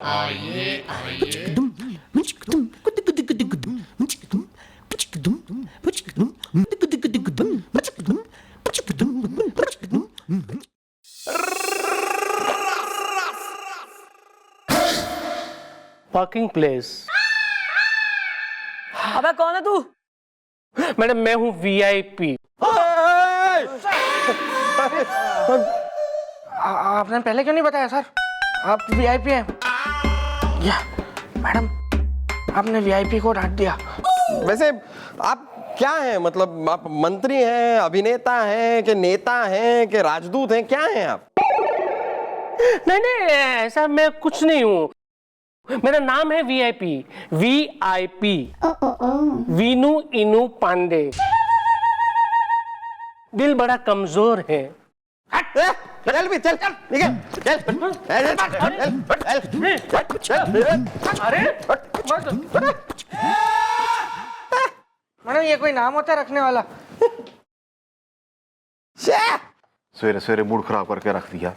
आइए आइए। Parking place. अबे कौन है तू? मैडम मैं हूँ वीआईपी। आपने पहले क्यों नहीं बताया सर? आप वीआईपी हैं। या मैडम, आपने वीआईपी को डांट दिया। वैसे आप क्या हैं? मतलब आप मंत्री हैं, अभिनेता हैं, कि नेता हैं, कि राजदूत हैं? क्या हैं आप? नहीं नहीं, ऐसा मैं कुछ नहीं हूँ। मेरा नाम है वीआईपी। वीआईपी वीनू इनू पांडे। दिल बड़ा कमजोर है। चल भी चल चल निकल चल अरे मैडम ये कोई नाम होता है रखने वाला? सवेरे सवेरे मूड खराब करके रख दिया।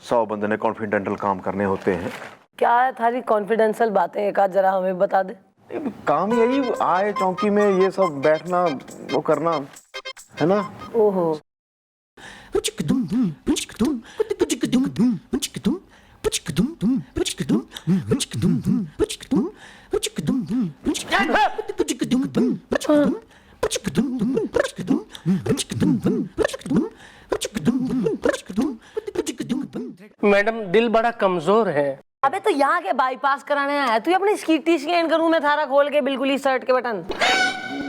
100 बंदे ने कॉन्फिडेंटल काम करने होते हैं। क्या है थारी कॉन्फिडेंशियल बातें? एक आध जरा हमें बता दे। काम यही आए चौकी में ये सब बैठना वो करना है ना। ओहो, मैडम दिल बड़ा कमजोर है। अबे तो यहाँ के बाईपास कराने आया तू? अपनी स्कीटी स्कैन करूँ मैं थारा खोल के बिल्कुल ही शर्ट के बटन?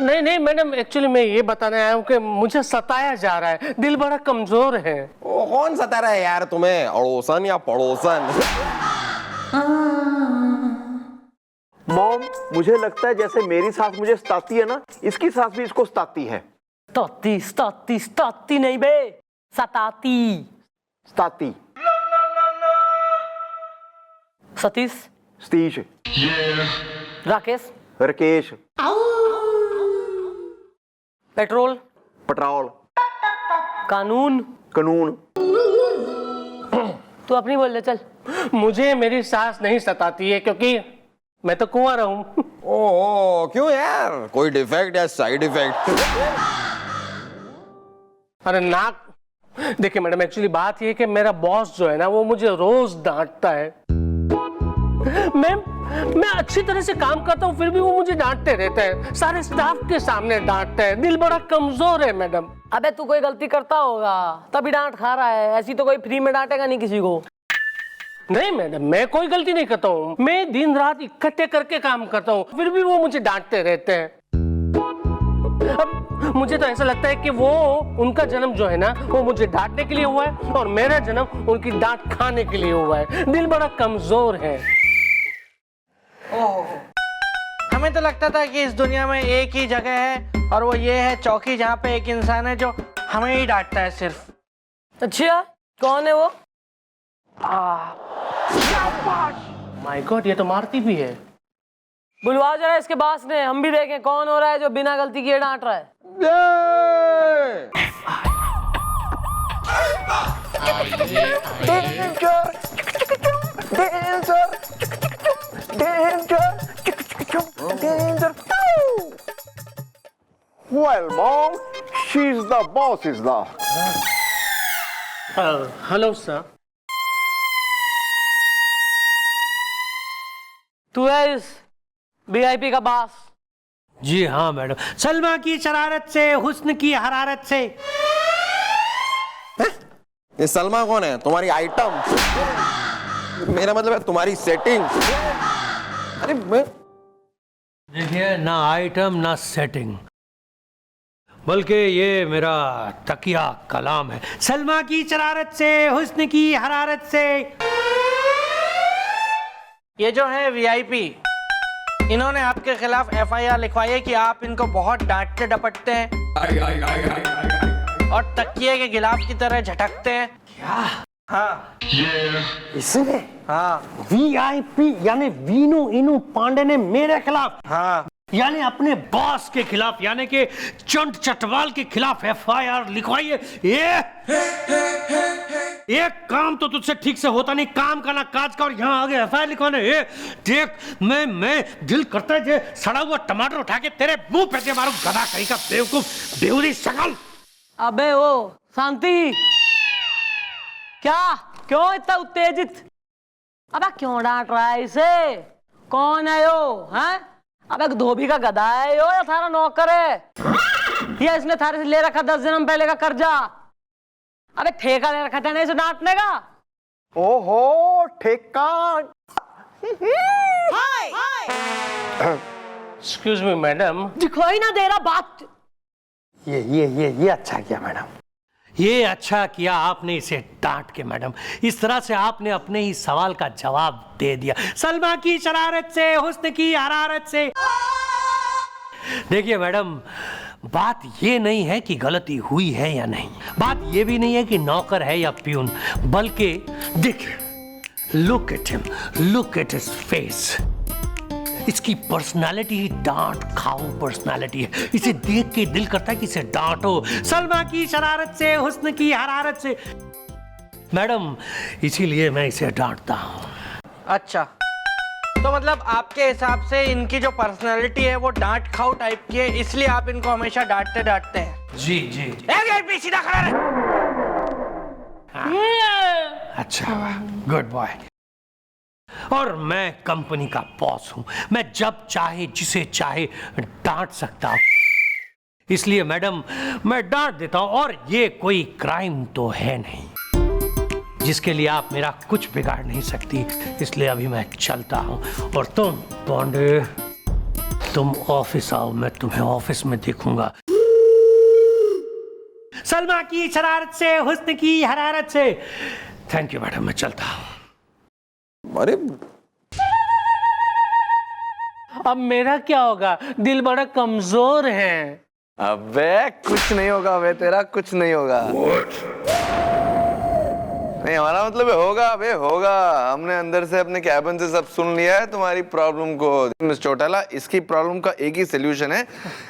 नहीं नहीं मैडम, एक्चुअली मैं ये बताने आया हूँ कि मुझे सताया जा रहा है। दिल बड़ा कमजोर है। ओ, कौन सता रहा है यार तुम्हें? अड़ोसन या पड़ोसन? मॉम, मुझे लगता है जैसे मेरी सास मुझे सताती है ना, इसकी सास भी इसको सताती है। सताती सताती सताती नहीं बे, सताती। सताती। सतीश, सतीश, राकेश, राकेश, पेट्रोल, पटरोल, कानून। कानून। तू अपनी बोल ले चल। मुझे मेरी सास नहीं सताती है क्योंकि मैं तो कुंवारा हूँ। ओ क्यों यार? कोई डिफेक्ट या साइड इफेक्ट? अरे नाक, देखिए मैडम, एक्चुअली बात ये है कि मेरा बॉस जो है ना वो मुझे रोज डांटता है। मैं अच्छी तरह से काम करता हूँ फिर भी वो मुझे डांटते रहते हैं। सारे स्टाफ के सामने डांटते हैं। दिल बड़ा कमजोर है मैडम। अबे तू कोई गलती करता होगा तभी डांट खा रहा है, ऐसी तो कोई फ्री में डांटेगा नहीं किसी को। नहीं मैडम, मैं कोई गलती नहीं करता हूँ। मैं दिन रात इकट्ठे करके काम करता हूँ फिर भी वो मुझे डांटते रहते हैं। अब मुझे तो ऐसा लगता है कि वो उनका जन्म जो है ना वो मुझे डांटने के लिए हुआ है और मेरा जन्म उनकी डांट खाने के लिए हुआ है। दिल बड़ा कमजोर है। ओह, हमें तो लगता था कि इस दुनिया में एक ही जगह है और वो ये है चौकी, जहाँ पे एक इंसान है जो हमें ही डांटता है सिर्फ। अच्छा, कौन है वो? माय गॉड, ये तो मारती भी है। बुलवा जरा इसके बास ने, हम भी देखें कौन हो रहा है जो बिना गलती किए डांट रहा है। Well, mom, she's the boss is the. Hello sir. तू है इस वीआईपी का बास? जी हाँ मैडम, सलमा की शरारत से, हुस्न की हरारत से। ये सलमा कौन है? तुम्हारी आइटम? मेरा मतलब है तुम्हारी सेटिंग। अरे मैं देखिए, ना आइटम ना सेटिंग, बल्कि ये मेरा तकिया कलाम है। सलमा की शरारत से, हुस्न की हरारत से। ये जो है वीआईपी, इन्होंने आपके खिलाफ एफआईआर लिखवाई है कि आप इनको बहुत डांटते डपटते हैं और तकिए के गिलाफ की तरह झटकते हैं। क्या? हाँ, इसने? हाँ, वीआईपी यानी वीनू इनू पांडे ने मेरे खिलाफ? हाँ। यानी अपने बॉस के खिलाफ, यानी कि चंट चटवाल के खिलाफ FIR लिखवाइए। एक काम तो तुझसे ठीक से होता नहीं, काम का ना काज का, और यहाँ आगे FIR लिखवाने। देख, मैं दिल करता है जे सड़ा हुआ टमाटर उठा के तेरे मुंह पे दे मारूं, गधा कहीं का बेवकूफ, बेहुदी शकल। अबे ओ शांति, क्या क्यों इतना उत्तेजित? अबे क्यों डांट रहा है इसे? कौन है यो? हैं? अबे धोबी का गधा है यो या थारा नौकर है? या इसने थारे से ले रखा 10 जन्म पहले का कर्जा? अबे ठेका ले रखा था ना इसे डांटने का? ओहो, ठेका। Excuse me madam. दिखाई ना दे रहा बात। ये अच्छा किया मैडम। ये अच्छा किया आपने इसे डांट के मैडम। इस तरह से आपने अपने ही सवाल का जवाब दे दिया। सलमा की शरारत से, हुस्न की हरारत से। देखिए मैडम, बात ये नहीं है कि गलती हुई है या नहीं, बात ये भी नहीं है कि नौकर है या प्यून, बल्कि देखिए, look at him, look at his face. इसकी पर्सनालिटी डांट खाओ पर्सनालिटी है। इसे देख के दिल करता है कि इसे डांटो। सलमा की शरारत से, हुस्न की हरारत से। मैडम, इसीलिए मैं इसे डांटता हूं। अच्छा, तो मतलब आपके हिसाब से इनकी जो पर्सनालिटी है वो डांट खाओ टाइप की है, इसलिए आप इनको हमेशा डांटते हैं। जी जी जी। एक सीधा खड़ा रहे। अच्छा, गुड बॉय। और मैं कंपनी का बॉस हूं, मैं जब चाहे जिसे चाहे डांट सकता हूं। इसलिए मैडम, मैं डांट देता हूं, और ये कोई क्राइम तो है नहीं जिसके लिए आप मेरा कुछ बिगाड़ नहीं सकती। इसलिए अभी मैं चलता हूं, और तुम पांडे, तुम ऑफिस आओ, मैं तुम्हें ऑफिस में देखूंगा। सलमा की शरारत से, हुस्न की हरारत से। थैंक यू मैडम, मैं चलता हूं। अरे अब मेरा क्या होगा? दिल बड़ा कमजोर है। अबे कुछ नहीं होगा, अबे तेरा कुछ नहीं होगा। नहीं, हमारा मतलब होगा, अबे होगा। हमने अंदर से अपने कैबिन से सब सुन लिया है तुम्हारी प्रॉब्लम को। मिस चौटाला, इसकी प्रॉब्लम का एक ही सलूशन है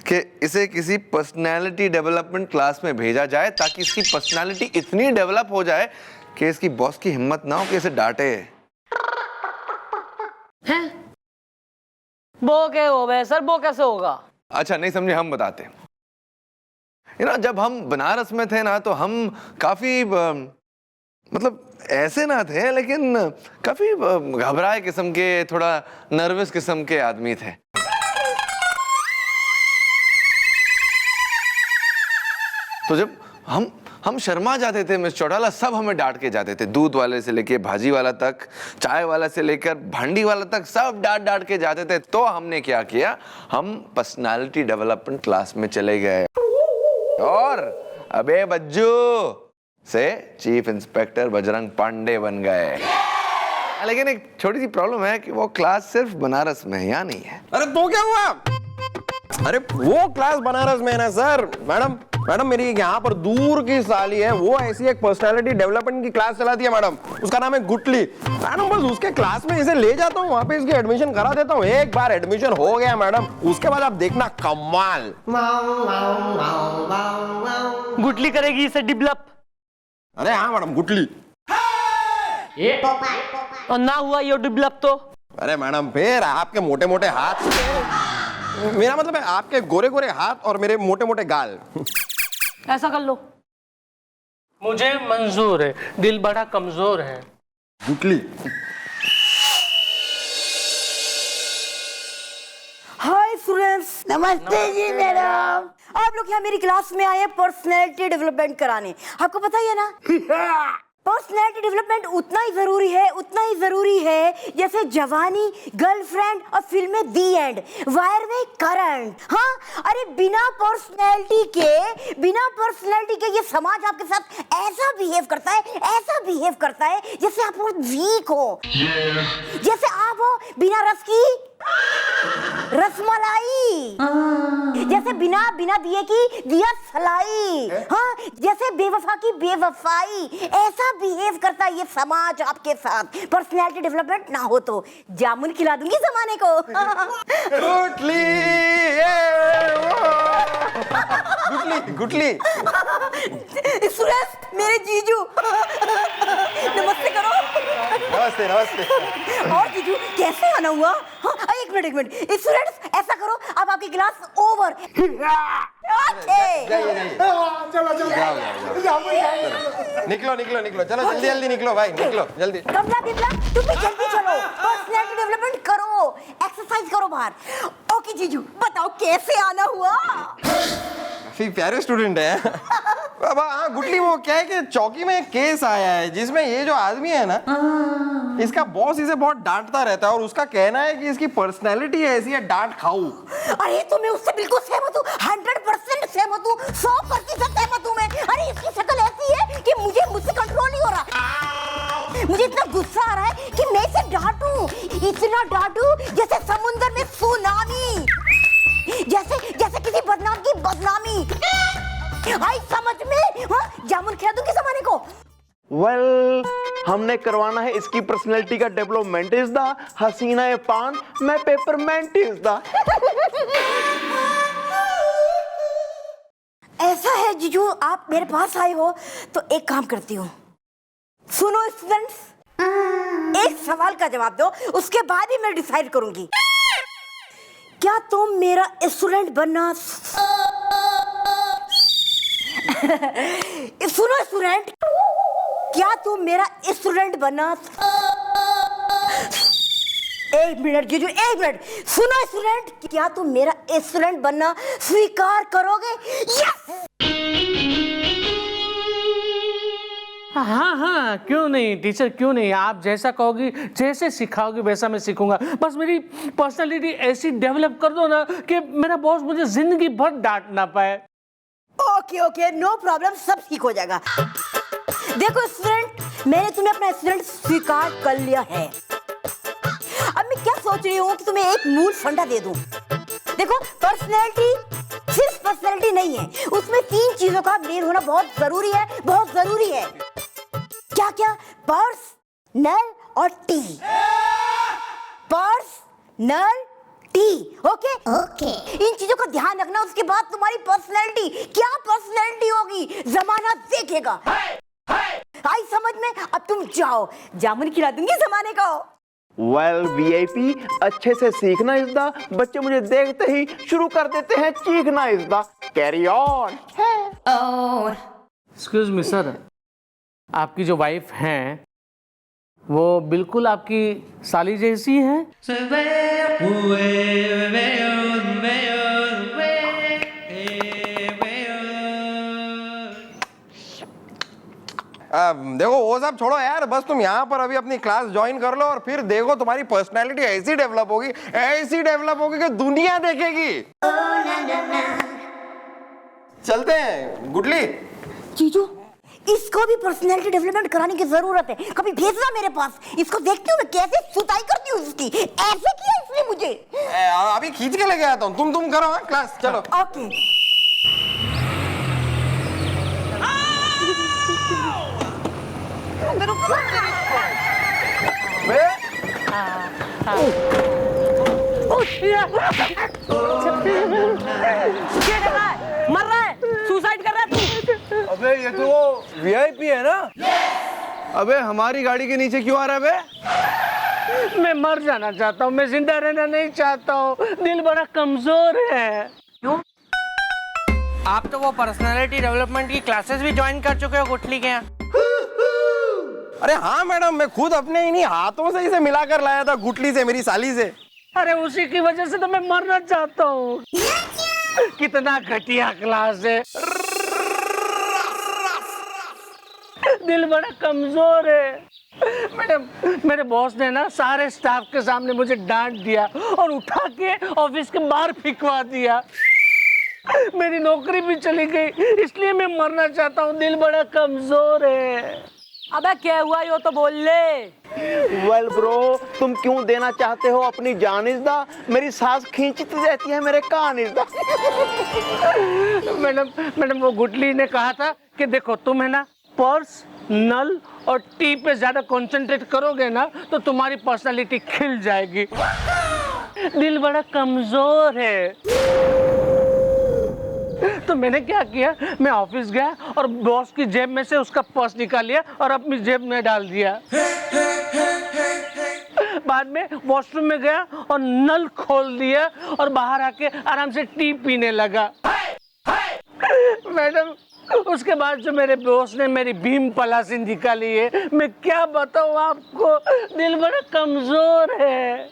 कि इसे किसी पर्सनालिटी डेवलपमेंट क्लास में भेजा जाए, ताकि इसकी पर्सनालिटी इतनी डेवलप हो जाए कि इसकी बॉस की हिम्मत ना हो कि इसे डांटे। वो क्या हो बे सर, वो कैसे होगा? अच्छा नहीं समझे, हम बताते हैं। जब हम बनारस में थे ना, तो हम काफी मतलब ऐसे ना थे, लेकिन काफी घबराए किस्म के, थोड़ा नर्वस किस्म के आदमी थे। तो जब हम शर्मा जाते थे मिस चौटाला, सब हमें डांट के जाते थे। दूध वाले से लेके भाजी वाला तक, चाय वाला से लेकर भांडी वाला तक, सब डांट के जाते थे। तो हमने क्या किया, हम पर्सनालिटी डेवलपमेंट क्लास में चले गए, और अबे बज्जू से चीफ इंस्पेक्टर बजरंग पांडे बन गए। लेकिन एक छोटी सी प्रॉब्लम है कि वो क्लास सिर्फ बनारस में है, यहाँ नहीं है। अरे तो क्या हुआ? अरे वो क्लास बनारस में है ना सर। मैडम मेरी यहाँ पर दूर की साली है, वो ऐसी एक पर्सनालिटी डेवलपमेंट की क्लास चलाती है मैडम, उसका नाम है गुटली। मैडम बस उसके क्लास में इसे ले जाता हूँ, वहाँ पे इसकी एडमिशन करा देता हूँ। एक बार एडमिशन हो गया मैडम, उसके बाद आप देखना कमाल। गुटली करेगी इसे डेवलप। अरे हाँ मैडम, गुटली। और ना हुआ ये डेवलप तो? अरे मैडम, फिर आपके मोटे मोटे हाथ, मेरा मतलब है आपके गोरे गोरे हाथ और मेरे मोटे मोटे गाल। ऐसा कर लो। मुझे मंजूर है, दिल बड़ा कमजोर है। गुटली। हाय स्टूडेंट्स, नमस्ते जी मैडम। आप लोग यहाँ मेरी क्लास में आए पर्सनैलिटी डेवलपमेंट कराने। आपको पता ही है ना, पर्सनैलिटी डेवलपमेंट उतना ही जरूरी है जैसे जवानी, गर्लफ्रेंड और फिल्में दी एंड, वायर में करंट। हाँ, अरे बिना पर्सनैलिटी के ये समाज आपके साथ ऐसा बिहेव करता है जैसे आप बहुत वीक हो। जैसे आप हो बिना रस की रसमलाई, जैसे जैसे बिना बिना दिए की दिया सलाई, हाँ जैसे बेवफा की बेवफाई, ऐसा बिहेव करता ये समाज आपके साथ। पर्सनैलिटी डेवलपमेंट ना हो तो जामुन खिला दूंगी जमाने को। गुटली, गुटली गुटली। सुरेश मेरे जीजू, नमस्ते करो। नमस्ते नमस्ते। और जीजू कैसे आना हुआ? हाँ एक मिनट स्टूडेंट्स ऐसा करो, अब आपकी क्लास ओवर। निकलो निकलो निकलो, चलो जल्दी जल्दी निकलो भाई, निकलो जल्दी। कमला बिमला तुम भी जल्दी चलो, पर्सनैलिटी डेवलपमेंट करो, एक्सरसाइज करो बाहर। ओके जीजू बताओ कैसे आना हुआ? काफी प्यारे स्टूडेंट है। अब हाँ गुटली, वो क्या है कि चौकी में एक केस आया है जिसमें ये जो आदमी है ना, इसका बॉस इसे बहुत डांटता रहता है और उसका कहना है कि इसकी पर्सनैलिटी ऐसी है डांट खाऊ। अरे तो मैं उससे बिल्कुल सहमत हूँ, 100% सहमत हूँ, 100% सहमत हूँ मैं। अरे इसकी शक्ल ऐसी है कि मुझसे कंट्रोल नहीं हो रहा। मुझे इतना गुस्सा आ रहा है कि मैं इसे डांटूं, इतना डांटूं जैसे समुद्र में सुनामी, जैसे किसी बदनाम की बदनामी। आई समझ में? हाँ जामुन खिला दूंगी जमाने को। वेल हमने करवाना है इसकी पर्सनैलिटी का डेवलपमेंट इज द हसीना ए पान, मैं पेपरमेंट इज द। ऐसा है जीजू, आप मेरे पास आए हो तो एक काम करती हूँ, सुनो स्टूडेंट्स, एक सवाल का जवाब दो, उसके बाद ही मैं डिसाइड करूंगी। क्या तुम मेरा स्टूडेंट बनना सुनो स्टूडेंट, क्या तुम मेरा स्टूडेंट बनना, एक मिनट जीजू एक मिनट, सुनो स्टूडेंट, क्या तुम मेरा स्टूडेंट बनना स्वीकार करोगे? यस। हाँ हाँ क्यों नहीं टीचर, क्यों नहीं। आप जैसा कहोगी, जैसे सिखाओगी वैसा मैं सीखूंगा। बस मेरी पर्सनालिटी ऐसी डेवलप कर दो ना कि मेरा बॉस मुझे जिंदगी भर डांट ना पाए। ओके ओके नो प्रॉब्लम, सब ठीक हो जाएगा। देखो स्टूडेंट, मैंने तुम्हें अपना स्टूडेंट स्वीकार कर लिया है। अब मैं क्या सोच रही हूँ कि तुम्हें एक मूल फंडा दे दूं। देखो पर्सनैलिटी सिर्फ पर्सनैलिटी नहीं है, उसमें 3 चीजों का मेल होना बहुत जरूरी है, बहुत जरूरी है। क्या क्या? पर्स, नल और टी। पर्स, नल, टी। ओके ओके, इन चीजों का ध्यान रखना। उसके बाद तुम्हारी पर्सनैलिटी, क्या पर्सनैलिटी होगी जमाना देखेगा। आई समझ में? अब तुम जाओ, जामुन खिला दूंगी जमाने को। वेल वीआईपी, अच्छे से सीखना इज द, बच्चे मुझे देखते ही शुरू कर देते हैं चीखना is the. Carry on. Excuse me sir, आपकी जो वाइफ हैं वो बिल्कुल आपकी साली जैसी है। देखो वो सब छोड़ो यार, बस तुम यहाँ पर अभी अपनी क्लास ज्वाइन कर लो और फिर देखो तुम्हारी पर्सनैलिटी ऐसी डेवलप होगी कि दुनिया देखेगी। चलते हैं गुटली। जीजू इसको भी पर्सनैलिटी डेवलपमेंट कराने की जरूरत है, कभी भेजना मेरे पास। इसको देखती हूँ मैं कैसे सुताई करती हूँ इसकी। ऐसे किया इसने मुझे। अभी खींच के लेके आता हूँ, तुम करो हाँ क्लास, चलो। ओके क्या कर रहा है? मर रहा है? सुसाइड कर रहा है तू? अबे ये तो वो वीआईपी है ना? अबे हमारी गाड़ी के नीचे क्यों आ रहा है बे? मैं मर जाना चाहता हूँ, मैं जिंदा रहना नहीं चाहता हूँ, दिल बड़ा कमजोर है। क्यों? आप तो वो पर्सनालिटी डेवलपमेंट की क्लासेस भी ज्वाइन कर चुके हो गुटली के यहाँ। अरे हाँ मैडम, मैं खुद अपने इन्हीं हाथों से इसे मिला कर लाया था गुटली से, मेरी साली से। अरे उसी की वजह से तो मैं मरना चाहता हूँ। कितना घटिया क्लास है, दिल बड़ा कमजोर है। मैडम मेरे बॉस ने ना सारे स्टाफ के सामने मुझे डांट दिया और उठा के ऑफिस के बाहर फेंकवा दिया। मेरी नौकरी भी चली गई, इसलिए मैं मरना चाहता हूँ, दिल बड़ा कमजोर है। अबे क्या हुआ यो तो बोल ले। वेल ब्रो, तुम क्यों देना चाहते हो अपनी जान इज़दा? मेरी सांस खींचती रहती है मेरे कान इज़दा। मैडम वो गुटली ने कहा था कि देखो तुम है ना पर्स, नल और टी पे ज्यादा कंसंट्रेट करोगे ना तो तुम्हारी पर्सनालिटी खिल जाएगी। दिल बड़ा कमजोर है। तो मैंने क्या किया, मैं ऑफिस गया और बॉस की जेब में से उसका पर्स निकाल लिया और अपनी जेब में डाल दिया। बाद में वॉशरूम में गया और नल खोल दिया और बाहर आके आराम से टी पीने लगा। मैडम उसके बाद जो मेरे बॉस ने मेरी भीम पलासी निकाली है, मैं क्या बताऊं आपको, दिल बड़ा कमजोर है।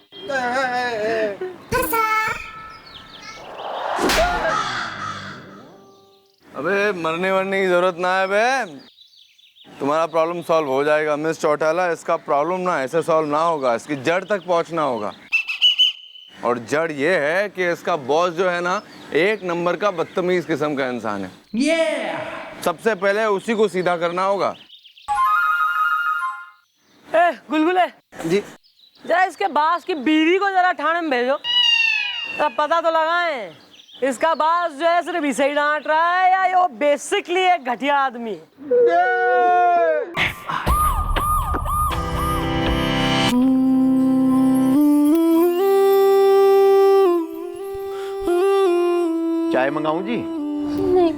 अबे मरने वरने की जरूरत ना है बे, तुम्हारा प्रॉब्लम सॉल्व हो जाएगा मिस चौटाला। इसका प्रॉब्लम ना ऐसे सॉल्व ना होगा, इसकी जड़ तक पहुंचना होगा। और जड़ ये है कि इसका बॉस जो है ना एक नंबर का बदतमीज किस्म का इंसान है। सबसे पहले उसी को सीधा करना होगा। ए गुलगुले जी जरा इसके बास की बीवी को जरा ठाणे में भेजो, तब पता तो लगाएं इसका बास जो है सिर्फ इसे ही डांट रहा है या ये वो बेसिकली एक घटिया आदमी है। चाय मंगाऊं जी? नहीं।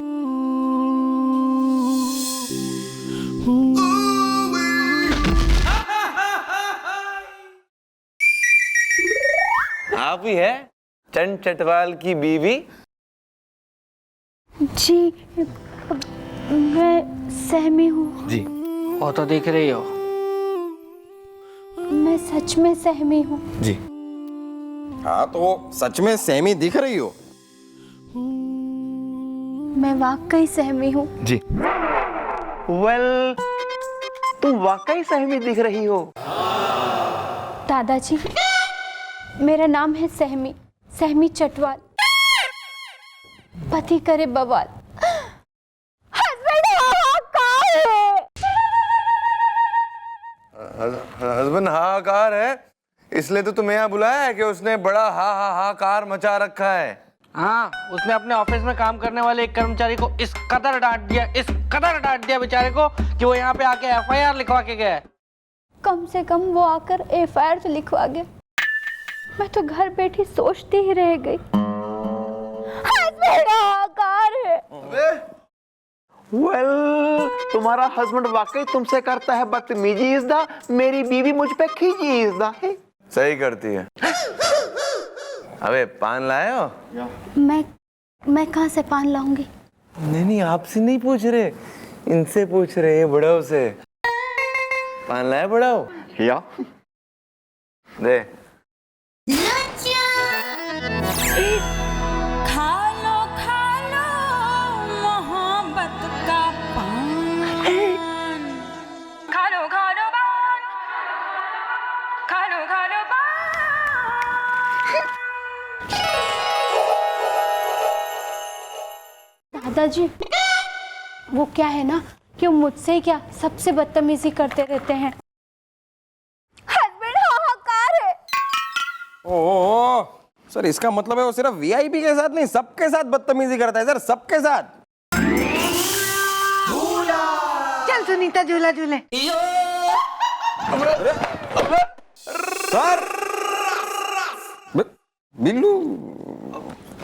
आप ही है चंद चटवाल की बीवी? जी मैं सहमी हूँ। जी वो तो दिख रही हो। मैं सच में सहमी हूँ। जी हाँ तो सच में सहमी दिख रही हो। मैं वाकई सहमी हूँ। जी वेल तुम वाकई सहमी दिख रही हो। दादाजी मेरा नाम है सहमी, सहमी चटवाल। पति करे बवाल। हस्बैंड हाहाकार है, इसलिए तो तुम्हें यहाँ बुलाया है कि उसने बड़ा हाहाकार मचा रखा है। हाँ, उसने अपने ऑफिस में काम करने वाले एक कर्मचारी को इस कदर डांट दिया बेचारे को कि वो यहाँ पे आके एफआईआर लिखवा के गया है। कम से कम वो आकर एफआईआर तो लिखवा गया। मैं तो घर बैठी सोचती ही रह गई। वेल तुम्हारा हस्बैंड वाकई तुमसे करता है बदतमीजी इज़दा, मेरी बीवी मुझ पे खींची इज़दा। सही करती है। अबे पान लाए हो? मैं कहाँ से पान लाऊंगी? नहीं आपसे नहीं पूछ रहे, इनसे पूछ रहे हैं, बड़ाओ से। पान लाए बड़ाओ? या दे। दादाजी वो क्या है ना कि वो मुझसे क्या सबसे बदतमीजी करते रहते हैं। हस्बैंड हाहाकार है। ओह सर, इसका मतलब है वो सिर्फ वीआईपी के साथ नहीं सबके साथ बदतमीजी करता है सर, सबके साथ। चल सुनीता झूला झूले। सर बिल्लू।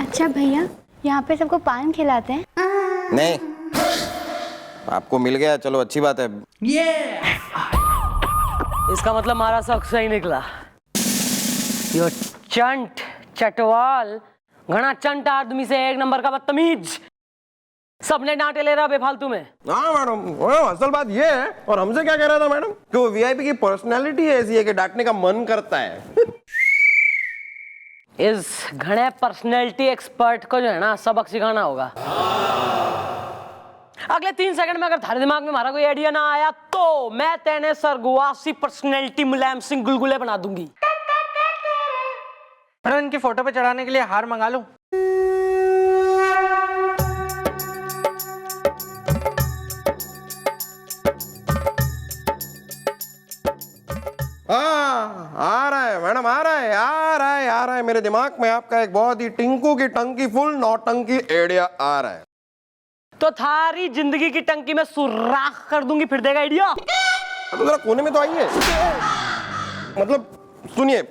अच्छा भैया यहाँ पे सबको पान खिलाते हैं? नहीं आपको मिल गया, चलो अच्छी बात है। इसका मतलब हमारा शक सही निकला। यो चंट चटवाल घना चंट आदमी से एक नंबर का बदतमीज सबने डांटे ले रहा बेफालतू में। हाँ मैडम, असल बात ये है। और हमसे क्या कह रहा था मैडम कि वो वीआईपी की पर्सनैलिटी ऐसी है कि डांटने का मन करता है। इस घने पर्सनैलिटी एक्सपर्ट को जो है ना सबक सिखाना होगा। अगले 3 सेकंड में अगर थारे दिमाग में हमारा कोई आइडिया ना आया तो मैं तेने सरगुआसी पर्सनैलिटी मुलायम सिंह गुलगुले बना दूंगी। मैडम इनकी फोटो पे चढ़ाने के लिए हार मंगा लूं? आ रहा है मेरे दिमाग में आपका एक बहुत ही टिंकू की टंकी फुल नौटंकी आइडिया आ रहा है। तो थारी जिंदगी की टंकी में सुराख कर दूंगी, फिर देगा आइडिया। तो जरा कोने में तो आइए, मतलब सुनिए।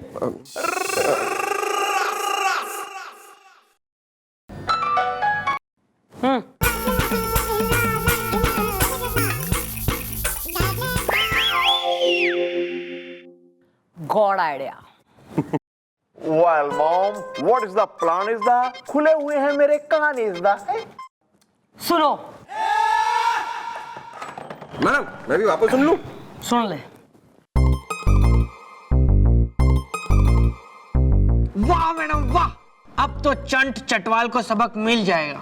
God idea. Well, mom, what is the plan is the? खुले हुए हैं मेरे कान is the? सुनो, मैडम मैं भी वापस सुन लूं? सुन ले। वाह मैडम वाह, अब तो चंट चटवाल को सबक मिल जाएगा।